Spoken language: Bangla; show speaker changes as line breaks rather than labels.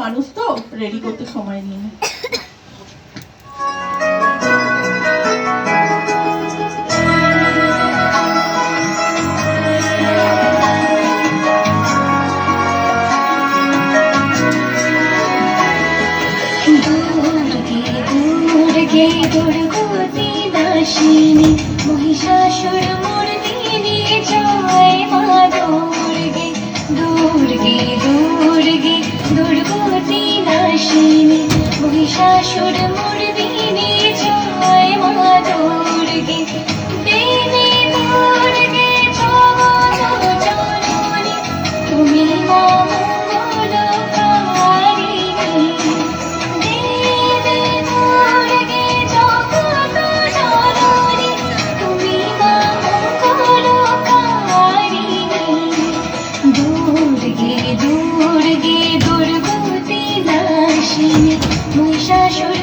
মানুষ তো রেডি করতে সময় নিয়ে।
দুর্গতি নাশিনী মহিষাসুর মর্দিনী জয় মা দুর্গে দুর্গে দুর্গে দুর্গতি নাশিনী মহিষাসুর মর্দিনী জয় মা দুর্গে দেবী দুর্গে জগৎ জননী তুমি মা দুর্গতি নাশিনী মহিষাসুর